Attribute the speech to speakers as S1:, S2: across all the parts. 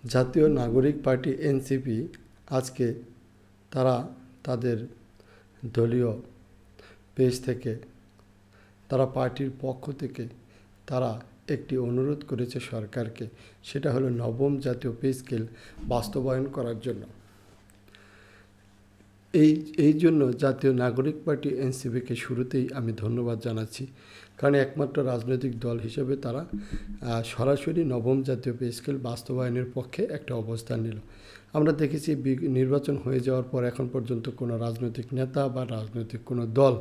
S1: জাতীয় নাগরিক party NCP আজকে তারা তাদের দলীয় পেজ থেকে তারা পার্টির পক্ষ থেকে তারা একটি অনুরোধ করেছে সরকারকে, সেটা হলো নবম জাতীয় পে স্কেল বাস্তবায়ন করার জন্য। এই জন্য জাতীয় নাগরিক পার্টি এনসিপিকে শুরুতেই আমি ধন্যবাদ জানাচ্ছি, কারণ একমাত্র রাজনৈতিক দল হিসেবে তারা সরাসরি নবম জাতীয় পে স্কেল বাস্তবায়নের পক্ষে একটা অবস্থান নিল। আমরা দেখেছি নির্বাচন হয়ে যাওয়ার পর এখন পর্যন্ত কোনো রাজনৈতিক নেতা বা রাজনৈতিক কোনো দল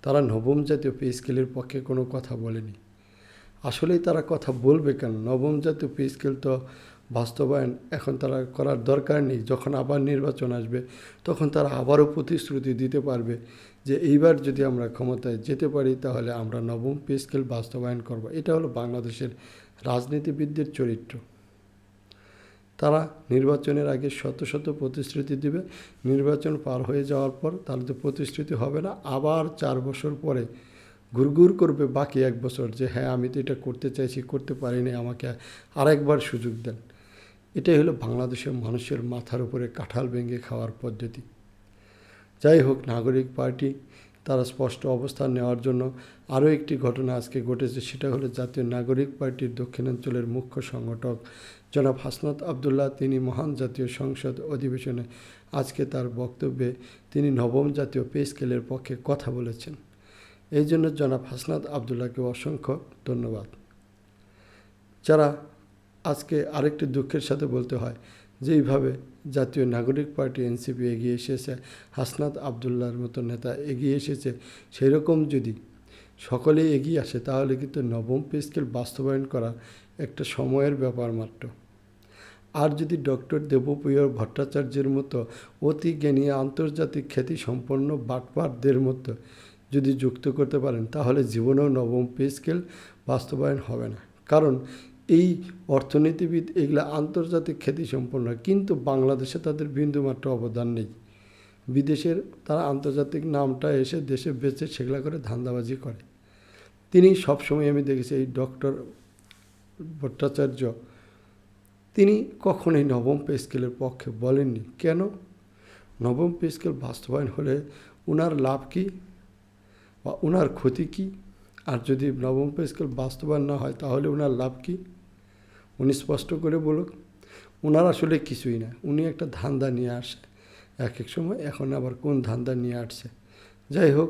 S1: তারা নবম জাতীয় পে স্কেলের পক্ষে কোনো কথা বলেনি। আসলেই তারা কথা বলবে কেন? নবম জাতীয় পে স্কেল তো বাস্তবায়ন এখন তারা করার দরকার নেই। যখন আবার নির্বাচন আসবে তখন তারা আবারও প্রতিশ্রুতি দিতে পারবে যে এইবার যদি আমরা ক্ষমতায় যেতে পারি তাহলে আমরা নবম পে স্কেল বাস্তবায়ন করব। এটা হলো বাংলাদেশের রাজনীতিবিদদের চরিত্র। তারা নির্বাচনের আগে শত শত প্রতিশ্রুতি দিবে, নির্বাচন পার হয়ে যাওয়ার পর তাহলে তো প্রতিশ্রুতি হবে না, আবার 4 বছর পরে ঘুরঘুর করবে বাকি 1 বছর যে হ্যাঁ আমি তো এটা করতে চাইছি, করতে পারিনি, আমাকে আরেকবার সুযোগ দেন। এটাই হলো বাংলাদেশের মানুষের মাথার উপরে কাঁঠাল ভেঙে খাওয়ার পদ্ধতি। যাই হোক, নাগরিক পার্টি তারা স্পষ্ট অবস্থান নেওয়ার জন্য আরও একটি ঘটনা আজকে ঘটেছে, সেটা হলো জাতীয় নাগরিক পার্টির দক্ষিণাঞ্চলের মুখ্য সংগঠক জনাব হাসনাত আবদুল্লাহ, তিনি মহান জাতীয় সংসদ অধিবেশনে আজকে তার বক্তব্যে তিনি নবম জাতীয় পে স্কেলের পক্ষে কথা বলেছেন। এই জন্য জনাব হাসনাত আবদুল্লাহকে অসংখ্য ধন্যবাদ। যারা আজকে আরেকটি দুঃখের সাথে বলতে হয় যে এইভাবে জাতীয় নাগরিক পার্টি এনসিপি এগিয়ে এসেছে, হাসনাত আবদুল্লাহর মতো নেতা এগিয়ে এসেছে, সেই রকম যদি সকলেই এগিয়ে আসে তাহলে কিন্তু নবম পে স্কেল বাস্তবায়ন করা একটা সময়ের ব্যাপার মাত্র। আর যদি ডক্টর দেবপ্রিয় ভট্টাচার্যের মতো অতি জ্ঞানী আন্তর্জাতিক খ্যাতি সম্পন্ন বাটপারদের মতো যদি যুক্ত করতে পারেন তাহলে জীবনেও নবম পে স্কেল বাস্তবায়ন হবে না। কারণ এই অর্থনীতিবিদ এগুলো আন্তর্জাতিক খ্যাতি সম্পন্ন, কিন্তু বাংলাদেশে তাদের বিন্দুমাত্র অবদান নেই। বিদেশের তারা আন্তর্জাতিক নামটা এসে দেশে বেচে সেগুলা করে ধান্দাবাজি করে। তিনি সবসময় আমি দেখেছি এই ডক্টর ভট্টাচার্য তিনি কখনোই নবম পে স্কেলের পক্ষে বলেননি। কেন? নবম পে স্কেল বাস্তবায়ন হলে ওনার লাভ কী বা ওনার ক্ষতি কী? আর যদি নবম পে স্কেল বাস্তবায়ন না হয় তাহলে ওনার লাভ কী? উনি স্পষ্ট করে বলুক। ওনার আসলে কিছুই না, উনি একটা ধান্দা নিয়ে আসে এক এক সময়, এখন আবার কোন ধান্দা নিয়ে আসছে। যাই হোক,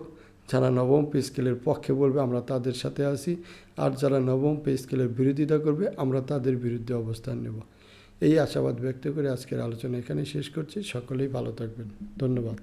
S1: যারা নবম পে স্কেলের পক্ষে বলবে আমরা তাদের সাথে আছি, আর যারা নবম পে স্কেলের বিরোধিতা করবে আমরা তাদের বিরুদ্ধে অবস্থান নেব। এই আশাবাদ ব্যক্ত করে আজকের আলোচনা এখানে শেষ করছি। সকলেই ভালো থাকবেন। ধন্যবাদ।